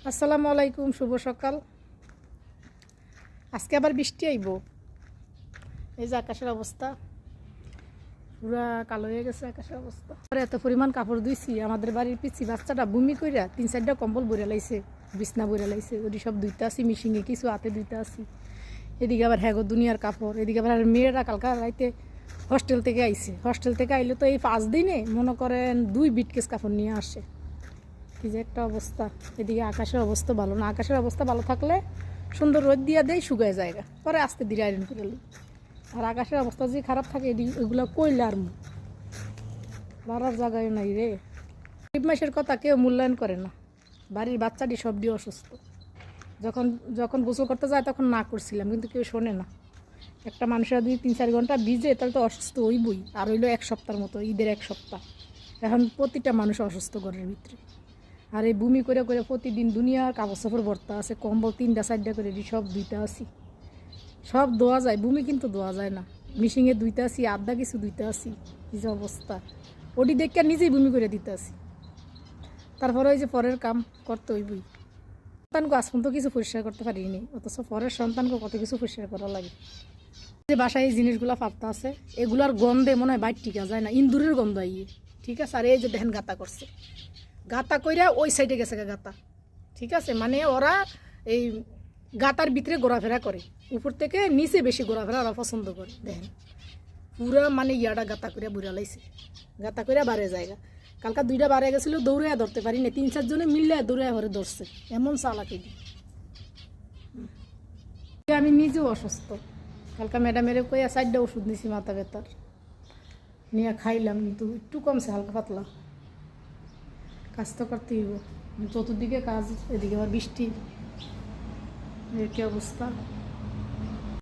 আসসালামু আলাইকুম, শুভ সকাল। আজকে আবার বৃষ্টি আইব। এই যে আকাশের অবস্থা পুরা কালো হয়ে গেছে। আকাশের অবস্থা এত পরিমাণ কাপড় ধুইছি, আমাদের বাড়ির পিছি বাচ্চাটা বমি কইরা 3-4টা কম্বল বইরা লাইছে, বিছনা বইরা লাইছে। ওটি সব ধুইতে আসি মিশিংয়ে, কিছু হাতে ধুইতে আসি। এদিকে আবার হ্যাগো দুনিয়ার কাপড়, এদিকে আবার মেয়েরা কালকা রাইতে হস্টেল থেকে আইছে। হস্টেল থেকে আইলে তো এই 5 দিনে মনে করেন 2 বিটকেস কাপড় নিয়ে আসে। কি যে একটা অবস্থা। এদিকে আকাশের অবস্থা ভালো না। আকাশের অবস্থা ভালো থাকলে সুন্দর রোদ দিয়া দেয়, শুকায় জায়গা, পরে আস্তে ধীরে আয়রন করে লি। আর আকাশের অবস্থা যদি খারাপ থাকে এগুলো কইলে আর লড়ার জায়গায় নাই রে। গরিব মাসের কথা কেউ মূল্যায়ন করে না। বাড়ির বাচ্চাটি সব দিয়ে অসুস্থ। যখন যখন গোসল করতে যায় তখন না করছিলাম, কিন্তু কেউ শোনে না। একটা মানুষের যদি 3-4 ঘন্টা ভিজে তাহলে তো অসুস্থ হইবই। আর হইলো 1 সপ্তাহের মতো, ঈদের 1 সপ্তাহ। এখন প্রতিটা মানুষ অসুস্থ ঘরের ভিতরে। আর এই বমি করে করে প্রতিদিন দুনিয়ার কাপড় সাপড় ভর্তা আছে, কম্বল 3টা-4টা করে সব ধুইতে আসি। সব ধোয়া যায়, বমি কিন্তু ধোয়া যায় না। মিশিংয়ে ধুইতে আসি, আধা কিছু ধুইতে আসি। কি যে অবস্থা, ওটি দেখে নিজেই বমি করে দিতে আসি। তারপরে ওই যে পরের কাম করতে হইবই। সন্তানকে আজ পর্যন্ত কিছু পরিষ্কার করতে পারিনি, অথচ পরের সন্তানকে কত কিছু পরিষ্কার করা লাগে। যে বাসায় এই জিনিসগুলো ফাটতে আছে, এগুলার গন্ধে মনে হয় বাইর টিকা যায় না, ইন্দুরের গন্ধ আইয়ে। ঠিক আছে। আর এই যে দেখেন গাতা করছে, গাতা কইরা ওই সাইডে গেছে গাতা। ঠিক আছে, মানে ওরা এই গাতার ভিতরে ঘোরাফেরা করে, উপর থেকে নিচে বেশি ঘোরাফেরা ওরা পছন্দ করে। দেখেন পুরা মানে ইয়াটা গাতা করিয়া বুড়া লাইছে, গাতা করিয়া বাড়ে জায়গা। কালকা 2টা বাড়ে গেছিলো, দৌড়াইয়া ধরতে পারি না, 3-4 জনে মিললে দৌড়াইয়া ঘরে ধরছে। এমন চালাকি দি। আমি নিজেও অসুস্থ। কালকা ম্যাডামের কইয়া 4টা ওষুধ নিছি মাথা ব্যথার, নিয়ে খাইলাম, কিন্তু একটু কমছে, হালকা পাতলা। কাজ তো করতেই হইব, চতুর্দিকে কাজ, এদিকে আবার বৃষ্টি, কি অবস্থা।